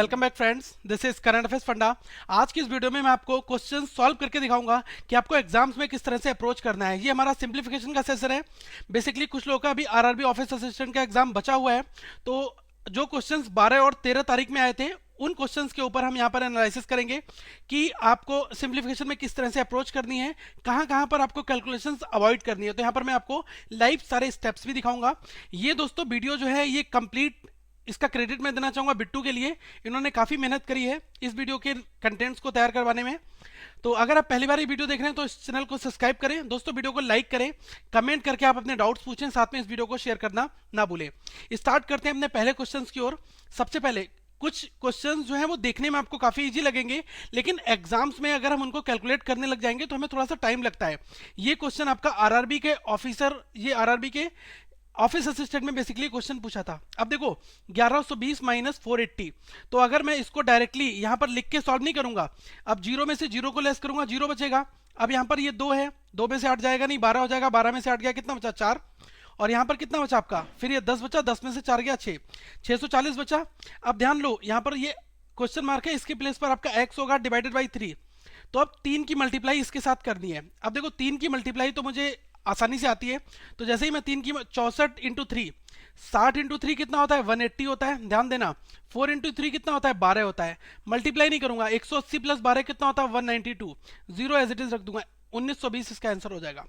Welcome back friends, this is current affairs funda. आज की इस वीडियो में मैं आपको क्वेश्चन सॉल्व करके दिखाऊंगा कि आपको एग्जाम्स में किस तरह से अप्रोच करना है। ये हमारा सिंप्लीफिकेशन का सेशन है। बेसिकली कुछ लोगों का अभी आरआरबी ऑफिस असिस्टेंट का एग्जाम बचा हुआ है, तो जो क्वेश्चंस 12 और 13 तारीख में आए थे उन क्वेश्चंस के ऊपर हम यहाँ पर एनालिसिस करेंगे कि आपको सिंप्लीफिकेशन में किस तरह से अप्रोच करनी है, कहाँ कहाँ पर आपको कैलकुलेशंस अवॉइड करनी है। तो यहाँ पर मैं आपको लाइव सारे स्टेप्स भी दिखाऊंगा। ये दोस्तों वीडियो जो है ये कंप्लीट, इसका क्रेडिट मैं देना चाहूंगा बिट्टू के लिए। इन्होंने काफी मेहनत करी है इस वीडियो के कंटेंट्स को तैयार करवाने में। तो अगर आप पहली बार ये वीडियो देख रहे हैं तो इस चैनल को सब्सक्राइब करें दोस्तों, वीडियो को लाइक करें, कमेंट करके आप अपने डाउट्स पूछें, साथ में इस वीडियो को शेयर करना ना भूलें। स्टार्ट करते हैं अपने पहले क्वेश्चन की ओर। सबसे पहले कुछ क्वेश्चंस जो हैं वो देखने में आपको काफी इजी लगेंगे, लेकिन एग्जाम्स में अगर हम उनको कैलकुलेट करने लग जाएंगे तो हमें थोड़ा सा टाइम लगता है। ये क्वेश्चन आपका आरआरबी के ऑफिसर, ये आरआरबी के ऑफिस असिस्टेंट में बेसिकली क्वेश्चन पूछा था। अब देखो 1120 माइनस 480, तो अगर मैं इसको डायरेक्टली यहां पर लिख के सॉल्व नहीं करूंगा, अब जीरो में से जीरो को लेस करूंगा, जीरो बचेगा। अब यहां पर ये दो है, दो में से 8 जाएगा नहीं, 12 हो जाएगा, 12 में से 8 गया, कितना बचा 4। और यहां पर कितना बचा आपका, फिर ये 10 बचा, 10 में से 4 गया 6, 640 बचा। अब ध्यान लो यहां पर ये क्वेश्चन मार्क है, इसके प्लेस पर आपका x होगा डिवाइडेड बाई 3। तो अब 3 की मल्टीप्लाई इसके साथ करनी है। अब देखो 3 की मल्टीप्लाई तो मुझे आसानी से आती है, तो जैसे ही मैं 3 की 64 इंटू 3, 60 इंटू 3 कितना होता है 180 होता है। ध्यान देना 4 इंटू 3 कितना होता है 12 होता है। मल्टीप्लाई नहीं करूंगा, 180 प्लस 12 कितना होता है 192, जीरो एज इट इज रख दूंगा, 1920 इसका आंसर हो जाएगा।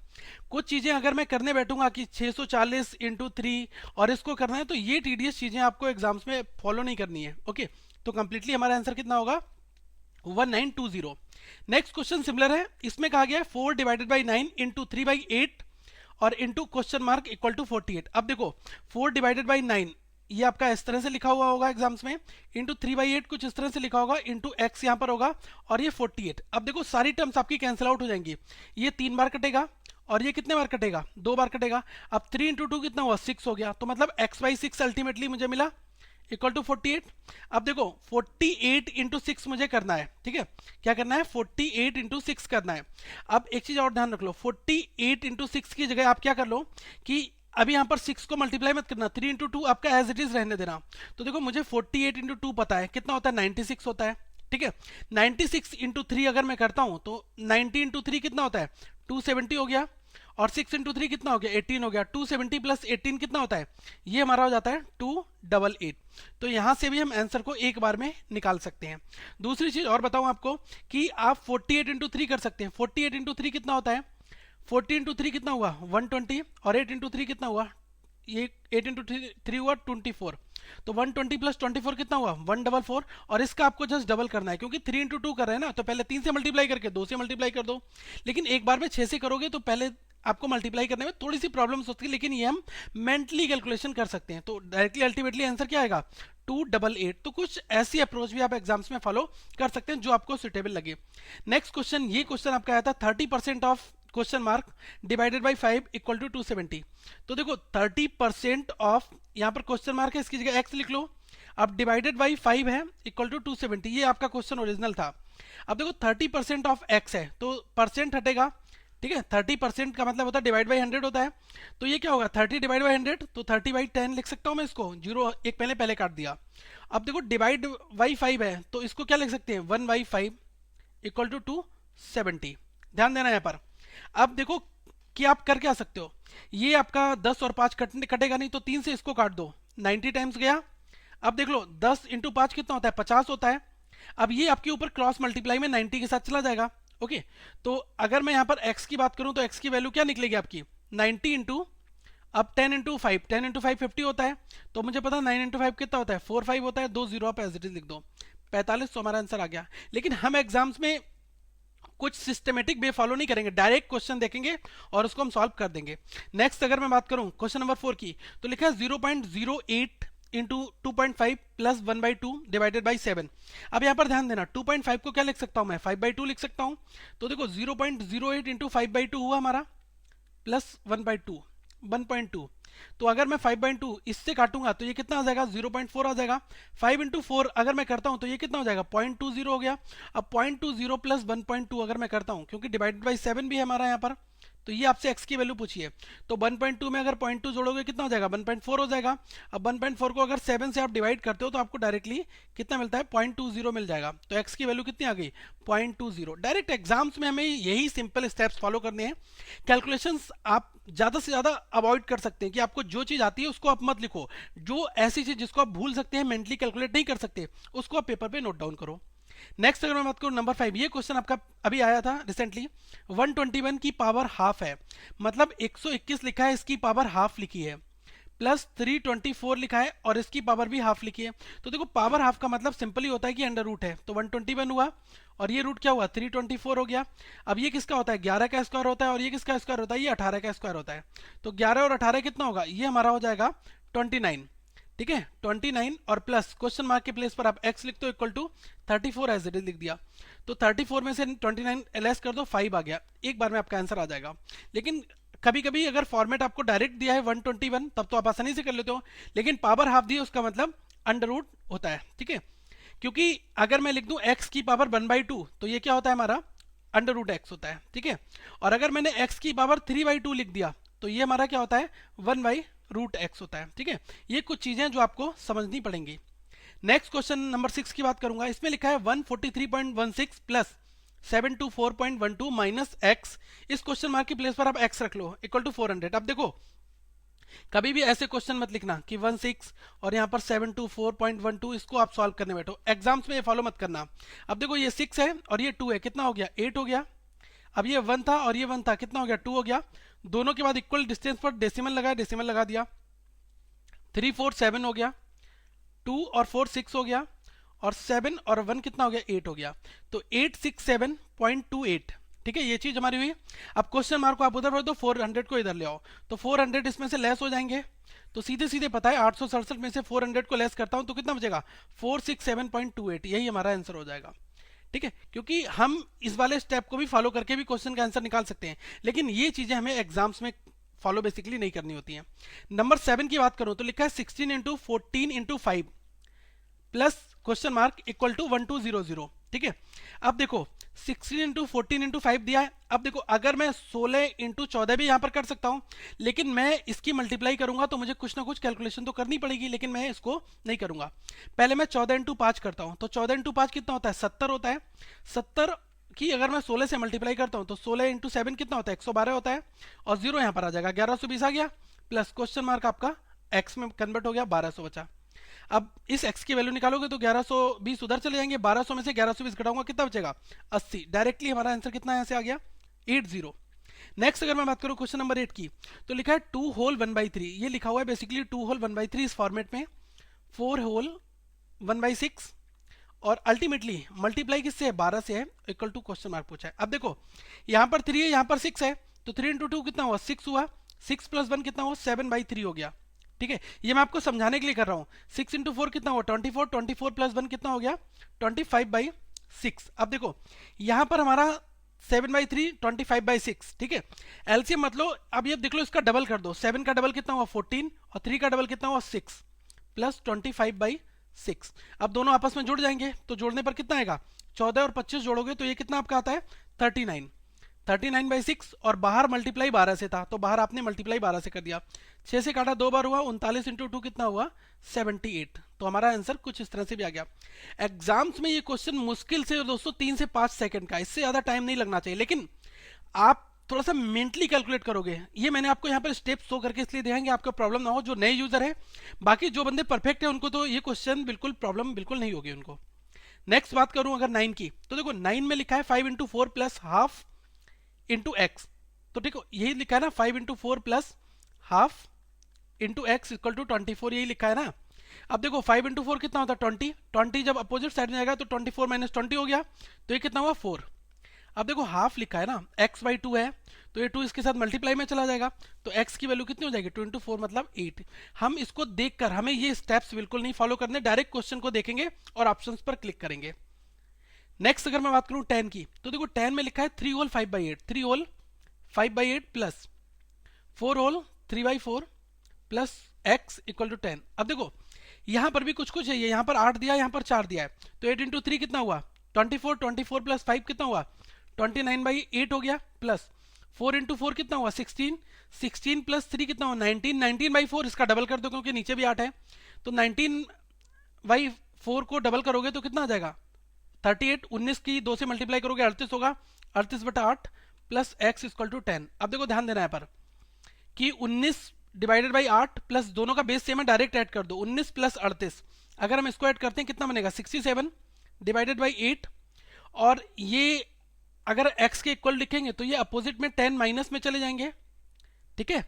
कुछ चीजें अगर मैं करने बैठूंगा कि 640 इंटू 3 और इसको करना है, तो ये टीडीएस चीजें आपको एग्जाम्स में फॉलो नहीं करनी है। ओके, तो कंप्लीटली हमारा आंसर कितना होगा 1920। नेक्स्ट क्वेश्चन सिमिलर है, इसमें कहा गया है 4 डिवाइडेड बाई 9 इंटू 3 बाई 8 और into question mark equal to 48। अब देखो 4 डिवाइडेड बाई 9 ये आपका इस तरह से लिखा हुआ होगा एग्जाम्स में, इंटू 3 बाई 8 कुछ इस तरह से लिखा होगा, इंटू एक्स यहाँ पर होगा, और ये 48। अब देखो सारी टर्म्स आपकी कैंसिल आउट हो जाएंगी, ये 3 बार कटेगा और ये कितने बार कटेगा 2 बार कटेगा। अब 3 इंटू 2 कितना हुआ 6 हो गया, तो मतलब x बाई 6 अल्टीमेटली मुझे मिला इक्वल टू 48। अब देखो 48 इंटू 6 मुझे करना है, ठीक है, क्या करना है 48 इंटू 6 करना है। अब एक चीज और ध्यान रख लो, 48 इंटू 6 की जगह आप क्या कर लो कि अभी यहां पर 6 को मल्टीप्लाई मत करना, 3 इंटू 2 आपका एज इट इज रहने देना। तो देखो मुझे 48 इंटू 2 पता है कितना होता है 96 होता है, ठीक है। 96 इंटू 3 अगर मैं करता हूं तो 90 इंटू 3 कितना होता है 270 हो गया, और 6 इंटू 3 कितना हो गया 18 हो गया। 270 प्लस 18 कितना होता है, ये हमारा हो जाता है 288। तो यहां से भी हम आंसर को एक बार में निकाल सकते हैं। दूसरी चीज और बताऊं आपको कि आप 48 इंटू 3 कर सकते हैं। 48 इंटू 3 कितना होता है, 40 इंटू 3 कितना हुआ 120, और 8 इंटू 3 कितना हुआ, ये 8 इंटू 3 हुआ 24। तो 120 प्लस 24 कितना हुआ 144, और इसका आपको जस्ट डबल करना है, क्योंकि 3 इंटू 2 कर रहे हैं ना, तो पहले 3 से मल्टीप्लाई करके 2 से मल्टीप्लाई कर दो। लेकिन एक बार में 6 से करोगे तो पहले आपको मल्टीप्लाई करने में थोड़ी सी प्रॉब्लम्स होती है, लेकिन ये हम मेंटली कैलकुलेशन कर सकते हैं। तो डायरेक्टली अल्टीमेटली आंसर क्या आएगा 288। तो कुछ ऐसी अप्रोच भी आप एग्जाम्स में फॉलो कर सकते हैं जो आपको सुटेबल लगे। नेक्स्ट क्वेश्चन, ये क्वेश्चन आपका आया था 30% of question mark divided by 5 equal to 270। तो देखो 30% ऑफ, यहाँ पर क्वेश्चन मार्क है, इसकी जगह एक्स लिख लो। अब डिवाइडेड बाई 5 है इक्वल टू 270, ये आपका क्वेश्चन ओरिजिनल था। अब देखो 30% ऑफ एक्स है तो परसेंट हटेगा, ठीक है। 30% का मतलब होता है डिवाइड बाई 100 होता है, तो ये क्या होगा 30 डिवाइड बाई 100, तो 30 बाई 10 लिख सकता हूं मैं इसको, जीरो एक पहले पहले काट दिया। अब देखो डिवाइड बाई 5 है तो इसको क्या लिख सकते हैं 1 बाई 5 इक्वल टू 270। ध्यान देना यहाँ पर। अब देखो कि आप कर क्या सकते हो, ये आपका 10 और 5 कटेगा नहीं, तो 3 से इसको काट दो, 90 टाइम्स गया। अब देख लो 10 इंटू 5 कितना होता है 50 होता है। अब ये आपके ऊपर क्रॉस मल्टीप्लाई में 90 के साथ चला जाएगा। ओके, तो अगर मैं यहां पर x की बात करूं तो x की वैल्यू क्या निकलेगी आपकी 90 इंटू, अब 10 इंटू 5, 10 इंटू 5 50 होता है, तो मुझे पता 9 इंटू 5 कितना होता है 45 होता है, 2 जीरो आप एज इट इज लिख दो, 45। तो हमारा आंसर आ गया। लेकिन हम एग्जाम्स में कुछ सिस्टमेटिक वे फॉलो नहीं करेंगे, डायरेक्ट क्वेश्चन देखेंगे और उसको हम सॉल्व कर देंगे। नेक्स्ट अगर मैं बात करूं क्वेश्चन नंबर 4 की, तो लिखा है 0.08 इंटू 2.5 प्लस 1/2 डिवाइडेड बाई 7। अब यहाँ पर ध्यान देना 2.5 को क्या लिख सकता हूँ मैं 5/2 लिख सकता हूँ। तो देखो 0.08 इंटू 5/2 हुआ हमारा, प्लस 1/2 1.2। तो अगर मैं 5/2 इससे काटूंगा तो ये कितना आ जाएगा 0.4 आ जाएगा। 5 इंटू 4 अगर मैं करता हूं तो ये कितना हो जाएगा 0.20 हो गया। अब 0.20 प्लस 1.2 अगर मैं करता हूं, क्योंकि डिवाइडेड बाई 7 भी है हमारा यहाँ पर, तो ये आपसे x की वैल्यू पूछी है। तो 1.2 में अगर 0.2 जोड़ोगे कितना हो जाएगा, 1.4 हो जाएगा। अब 1.4 को अगर 7 से आप डिवाइड करते हो तो आपको डायरेक्टली कितना मिलता है, 0.20 मिल जाएगा। तो x की वैल्यू कितनी आ गई, 0.20। डायरेक्ट एग्जाम्स में हमें यही सिंपल स्टेप्स फॉलो करने हैं। कैलकुलेशंस आप ज़्यादा से ज़्यादा अवॉइड कर सकते हैं कि आपको जो चीज़ आती है उसको आप मत लिखो। जो ऐसी चीज़ जिसको आप भूल सकते हैं, मेंटली कैलकुलेट नहीं कर सकते, उसको आप पेपर पे नोट डाउन करो। नेक्स्ट अगर मैं बात करूं नंबर 5, ये क्वेश्चन आपका अभी आया था रिसेंटली। 121 की पावर हाफ है, मतलब 121 लिखा है, इसकी पावर हाफ लिखी है, प्लस 324 लिखा है और इसकी पावर भी हाफ लिखी है। तो देखो पावर हाफ का मतलब सिंपली होता है कि अंडर रूट है। तो 121 हुआ और ये रूट क्या हुआ, 324 हो गया। अब ये किसका होता है, 11 का स्क्वायर होता है और ये किसका स्क्वायर होता है, ये 18 का स्क्वायर होता है। तो 11 और 18 कितना होगा, ये हमारा हो जाएगा 29। ठीक है, 29 और प्लस क्वेश्चन मार्क के प्लेस पर आप x लिख दो equal to 34 as it is लिख दिया। तो 34 में से 29 लेस कर दो, 5 आ गया। एक बार में आपका आंसर आ जाएगा। लेकिन कभी कभी अगर फॉर्मेट आपको डायरेक्ट दिया है 121 तब तो आप आसानी से कर लेते हो, लेकिन पावर हाफ दी है उसका मतलब अंडर रूट होता है। ठीक है, क्योंकि अगर मैं लिख दूं x की पावर 1/2 तो ये क्या होता है हमारा, अंडर रूट x होता है। ठीक है, और अगर मैंने x की पावर 3/2 लिख दिया तो ये हमारा क्या होता है, 1/√x होता है। ठीक है, ये कुछ चीजें जो आपको समझनी पड़ेंगी। नेक्स्ट क्वेश्चन नंबर 6 की बात करूंगा। इसमें लिखा है 143.16 प्लस 724.12 माइनस x। इस क्वेश्चन मार्क की प्लेस पर आप x रख लो इक्वल टू 400। अब देखो कभी भी ऐसे क्वेश्चन मत लिखना कि 16 और यहाँ पर 724.12, इसको आप सॉल्व करने बैठो। एग्जाम्स में ये फॉलो मत करना। अब देखो ये 6 है और ये 2 है, कितना हो गया, 8 हो गया। अब ये 1 था और ये 1 था, कितना हो गया, 2 हो गया। दोनों के बाद इक्वल डिस्टेंस पर डेसिमल लगाया, डेसिमल लगा दिया। 3 4 7 हो गया, 2 और 4 6 हो गया, और 7 और 1 कितना हो गया, 8 हो गया। तो 867.28। ठीक है, ये चीज हमारी हुई। अब क्वेश्चन मार्क को आप उधर भर दो, 400 को इधर ले आओ, तो 400 इसमें से लेस हो जाएंगे। तो सीधे सीधे पता है 867 में से 400 को लेस करता हूं तो कितना बचेगा, 467.28। यही हमारा आंसर हो जाएगा। ठीक है, क्योंकि हम इस वाले स्टेप को भी फॉलो करके भी क्वेश्चन का आंसर निकाल सकते हैं, लेकिन ये चीजें हमें एग्जाम्स में फॉलो बेसिकली नहीं करनी होती हैं। नंबर 7 की बात करूं तो लिखा है 16 into 14 into 5 plus question mark equal to 1200। ठीक है, अब देखो 16 इंटू 14 इंटू 5 दिया है। अब देखो अगर मैं 16 इंटू 14 भी यहां पर कर सकता हूं, लेकिन मैं इसकी मल्टीप्लाई करूंगा तो मुझे कुछ ना कुछ कैलकुलेशन तो करनी पड़ेगी, लेकिन मैं इसको नहीं करूंगा। पहले मैं 14 इंटू 5 करता हूं, तो 14 इंटू 5 कितना होता है, 70 होता है। 70 की अगर मैं 16 से मल्टीप्लाई करता हूं तो 16 इंटू 7 कितना होता है, 112 होता है, और जीरो यहां पर आ जाएगा, 1120 आ गया, प्लस क्वेश्चन मार्क आपका एक्स में कन्वर्ट हो गया, 1200 बचा। अब इस x की वैल्यू निकालोगे तो 1120 उधर चले जाएंगे, 1200 में से 1120 घटाऊंगा कितना बचेगा, 80। डायरेक्टली हमारा आंसर कितना यहां से आ गया, 80। नेक्स्ट अगर मैं बात करूं क्वेश्चन नंबर 8 की, तो लिखा है 2 होल 1/3। ये लिखा हुआ है बेसिकली 2 होल 1/3 इस फॉर्मेट में, 4 होल 1/6, और अल्टीमेटली मल्टीप्लाई किससे है, 12 से है, इक्वल टू क्वेश्चन मार्क पूछा है। अब देखो यहां पर 3 है, यहां पर 6 है, तो 3 इंटू 2 कितना हुआ, 6 हुआ, 6 प्लस 1 कितना हुआ, 7/3 हो गया। ठीक है, ये मैं आपको समझाने के लिए कर रहा हूं। 6 इंटू 4 कितना हुआ, 24, 24 प्लस 1 कितना हो गया, 25/6। अब देखो यहां पर हमारा 7/3 25/6। ठीक है, एलसीएम मतलब अब ये देख लो, इसका डबल कर दो, 7 का डबल कितना हुआ 14, और 3 का डबल कितना हुआ 6, प्लस 25/6। अब दोनों आपस में जुड़ जाएंगे, तो जोड़ने पर कितना आएगा, 14 और 25 जोड़ोगे तो ये कितना आपका आता है 39, 39/6, और बाहर मल्टीप्लाई 12 से था तो बाहर आपने मल्टीप्लाई 12 से कर दिया, 6 से काटा 2 बार हुआ, 39 इंटू 2 कितना हुआ 78। तो हमारा आंसर कुछ इस तरह से भी आ गया। एग्जाम्स में ये क्वेश्चन मुश्किल से दोस्तों 3 से 5 सेकंड का, इससे ज्यादा टाइम नहीं लगना चाहिए, लेकिन आप थोड़ा सा मेंटली कैलकुलेट करोगे। ये मैंने आपको यहाँ पर स्टेप शो करके इसलिए दिखाएंगे आपको प्रॉब्लम ना हो, जो नए यूजर है। बाकी जो बंदे परफेक्ट है उनको तो ये क्वेश्चन बिल्कुल प्रॉब्लम बिल्कुल नहीं होगी उनको। नेक्स्ट बात करूं अगर 9 की, तो देखो 9 में लिखा है 5 into 4 plus half into x. तो देखो यही लिखा है ना, 5 into 4 plus half into x equal to 24, यही लिखा है ना। अब देखो 5 इंटू 4 कितना होता है 20, 20 जब अपोजिट साइड में जाएगा तो 24 माइनस 20 हो गया, तो ये कितना हुआ 4। अब देखो हाफ लिखा है ना, x/2 है, तो ये 2 इसके साथ मल्टीप्लाई में चला जाएगा, तो x की वैल्यू कितनी हो जाएगी, 2 इंटू 4 मतलब 8। हम इसको देखकर हमें ये स्टेप्स बिल्कुल नहीं फॉलो करने, डायरेक्ट क्वेश्चन को देखेंगे और ऑप्शंस पर क्लिक करेंगे। नेक्स्ट अगर मैं बात करूं 10 की, तो देखो 10 में लिखा है 3 whole 5/8, 3 whole 5/8 plus 4 whole 3/4 plus x equal to 10। अब देखो यहां पर भी कुछ कुछ है, यहां पर 8 दिया, यहां पर 4 दिया है, तो 8 इंटू 3 कितना हुआ 24, 24 प्लस 5 कितना हुआ 29/8 हो गया, प्लस 4 इंटू फोर कितना हुआ 16, 16 प्लस 3 कितना हुआ 19, 19 बाई 4 इसका डबल कर दो क्योंकि नीचे भी 8 है, तो 19 बाई 4 को डबल करोगे तो कितना आ जाएगा 38, 19 की 2 से मल्टीप्लाई करोगे 38 होगा, 38/8 प्लस एक्स इक्वल टू 10। अब देखो ध्यान देना है पर कि 19 डिवाइडेड बाई 8 प्लस दोनों का बेस सेम है, डायरेक्ट ऐड कर दो 19 प्लस 38, अगर हम इसको ऐड करते हैं कितना बनेगा 67 डिवाइडेड बाई 8, और ये अगर x के इक्वल लिखेंगे तो ये अपोजिट में 10 माइनस में चले जाएंगे, ठीक है।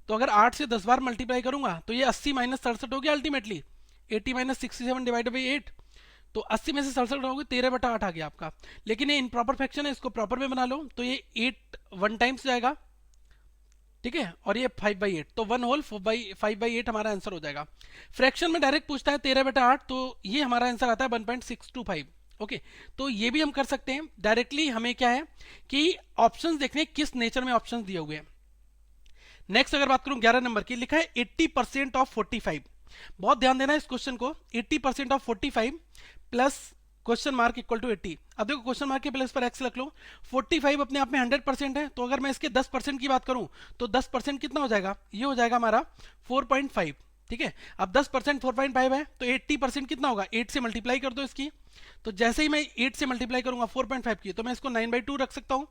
तो अगर 8 से 10 बार मल्टीप्लाई करूंगा तो ये 80 माइनस 67 हो गया अल्टीमेटली 80 माइनस 67 डिवाइडेड बाई 8, तो 80 में से 67 होगी 13/8 आ गया आपका। लेकिन ये इनप्रॉपर फ्रैक्शन है, इसको प्रॉपर में बना लो तो ये 8 वन टाइम्स जाएगा, ठीक है, और ये 5/8, तो 1 होल 5/8 हमारा आंसर हो जाएगा। फ्रैक्शन में डायरेक्ट पूछता है 13/8, तो ये हमारा आंसर आता है 1.625। ओके, तो ये भी हम कर सकते हैं डायरेक्टली। हमें क्या है कि ऑप्शंस देखने किस नेचर में ऑप्शंस दिए हुए हैं। नेक्स्ट अगर बात करूं 11 नंबर की, लिखा है 80% ऑफ 45। बहुत ध्यान देना है इस क्वेश्चन को, 80% of 45 plus question mark equal to 80। अब देखो क्वेश्चन मार्क के प्लेस पर एक्स रख लो, 45 अपने आप में 100% है, तो अगर मैं इसके 10% की बात करूं तो 10% कितना हो जाएगा, ये हो जाएगा हमारा 4.5, ठीक है। अब 10% 4.5 है तो 80% कितना होगा, 8 से मल्टीप्लाई कर दो इसकी, तो जैसे ही मैं 8 से मल्टीप्लाई करूंगा 4.5 की, तो मैं इसको 9/2 रख सकता हूं।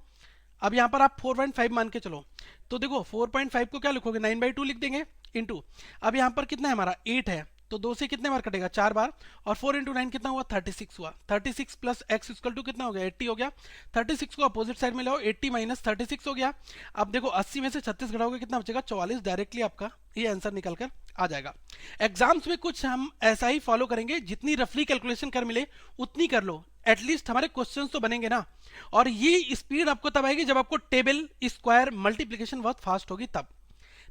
अब यहां पर आप 4.5 मान के चलो, तो देखो 4.5 को क्या लिखोगे 9/2 लिख देंगे इंटू, अब यहां पर कितना है हमारा 8 है, तो 2 से कितने बार कटेगा 4 बार, और 4 इंटू 9 कितना हुआ 36 हुआ, 36 प्लस एक्स इक्वल टू कितना हो गया 80 हो गया। 36 को अपोजिट साइड में लाओ, 80 माइनस 36 हो गया। अब देखो 80 में से 36 घटाओगे कितना बचेगा 44, डायरेक्टली आपका ये आंसर निकल कर आ जाएगा। एग्जाम्स में कुछ हम ऐसा ही फॉलो करेंगे, जितनी रफली कैलकुलेशन कर मिले उतनी कर लो, एटलीस्ट हमारे क्वेश्चंस तो बनेंगे ना। और ये स्पीड आपको तब आएगी जब आपको टेबल स्क्वायर मल्टीप्लिकेशन बहुत फास्ट होगी तब।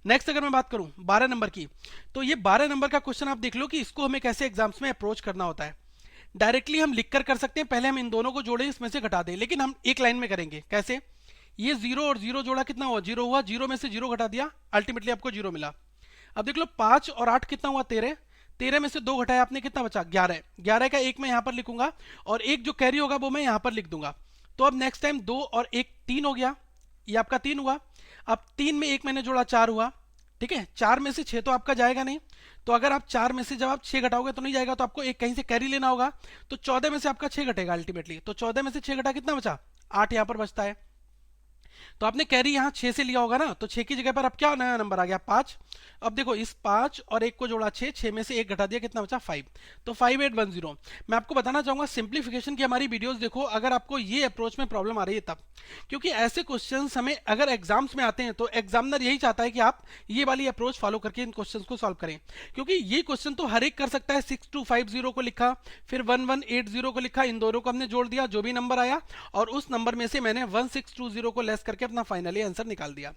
नेक्स्ट अगर मैं बात करूं 12 नंबर की, तो ये 12 नंबर का क्वेश्चन आप देख लो कि इसको हमें कैसे एग्जाम्स में अप्रोच करना होता है। डायरेक्टली हम लिख कर सकते हैं, पहले हम इन दोनों को जोड़े इसमें से घटा दें, लेकिन हम एक लाइन में करेंगे। कैसे, ये 0 और 0 जोड़ा कितना हुआ 0 हुआ, 0 में से 0 घटा दिया, अल्टीमेटली आपको 0 मिला। अब देख लो 5 और 8 कितना हुआ 13, 13 में से 2 घटाया आपने कितना बचा 11, 11 का एक मैं यहां पर लिखूंगा और एक जो कैरी होगा वो मैं यहां पर लिख दूंगा। तो अब नेक्स्ट टाइम 2 और 1 3 हो गया, ये आपका 3 हुआ। अब 3 में 1 मैंने जोड़ा 4 हुआ, ठीक है। 4 में से 6 तो आपका जाएगा नहीं, तो अगर आप 4 में से जब आप 6 घटाओगे तो नहीं जाएगा, तो आपको एक कहीं से कैरी लेना होगा, तो 14 में से आपका 6 घटेगा अल्टीमेटली, तो 14 में से 6 घटा कितना बचा 8 यहां पर बचता है। तो आपने कैरी यहां 6 से लिया होगा ना, तो 6 की जगह पर अब क्या नया नंबर आ गया 5। अब देखो इस 5 और 1 को जोड़ा 6, 6 में से 1 घटा दिया कितना बचा 5, तो 5810। मैं आपको बताना चाहूंगा सिंप्लीफिकेशन की हमारी वीडियोस देखो अगर आपको ये अप्रोच में प्रॉब्लम आ रही है तब, क्योंकि ऐसे क्वेश्चंस हमें अगर एग्जाम्स में आते हैं तो एग्जामिनर यही चाहता है कि आप ये वाली अप्रोच फॉलो करके इन क्वेश्चंस को सॉल्व करें, क्योंकि ये क्वेश्चन तो हर एक कर सकता है। 6250 को लिखा, फिर 1180 को लिखा, इन दोनों को हमने जोड़ दिया, जो भी नंबर आया और उस नंबर में से मैंने 1620 को लेस करके अपना फाइनली आंसर निकाल दिया।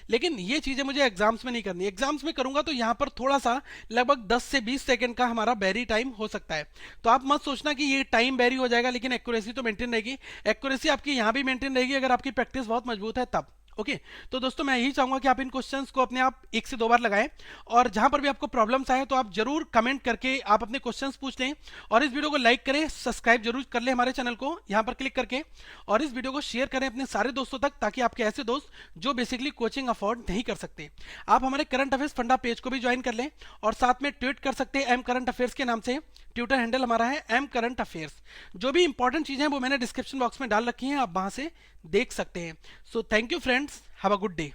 लेकिन ये चीजें मुझे एग्जाम्स में नहीं करनी, एग्जाम्स में करूंगा तो यहां पर थोड़ा सा लगभग 10 से 20 सेकंड का हमारा बैरी टाइम हो सकता है। तो आप मत सोचना कि ये टाइम बैरी हो जाएगा, लेकिन एक्यूरेसी तो मेंटेन रहेगी। एक्यूरेसी आपकी यहां भी मेंटेन रहेगी अगर आपकी प्रैक्टिस बहुत मजबूत है तब। ओके तो दोस्तों मैं यही चाहूंगा कि आप इन क्वेश्चंस को अपने आप 1 से 2 बार लगाएं, और जहां पर भी आपको प्रॉब्लम्स आए तो आप जरूर कमेंट करके आप अपने क्वेश्चंस पूछ लें, और इस वीडियो को लाइक करें, सब्सक्राइब जरूर कर लें हमारे चैनल को यहां पर क्लिक करके, और इस वीडियो को शेयर करें अपने सारे दोस्तों तक, ताकि आपके ऐसे दोस्त जो बेसिकली कोचिंग अफोर्ड नहीं कर सकते, आप हमारे करंट अफेयर्स फंडा पेज को भी ज्वाइन कर लें, और साथ में ट्वीट कर सकते हैं एम करंट अफेयर्स के नाम से। ट्विटर हैंडल हमारा है एम करंट अफेयर्स। जो भी इंपॉर्टेंट चीजें हैं वो मैंने डिस्क्रिप्शन बॉक्स में डाल रखी हैं, आप वहां से देख सकते हैं। So thank you friends, have a good day.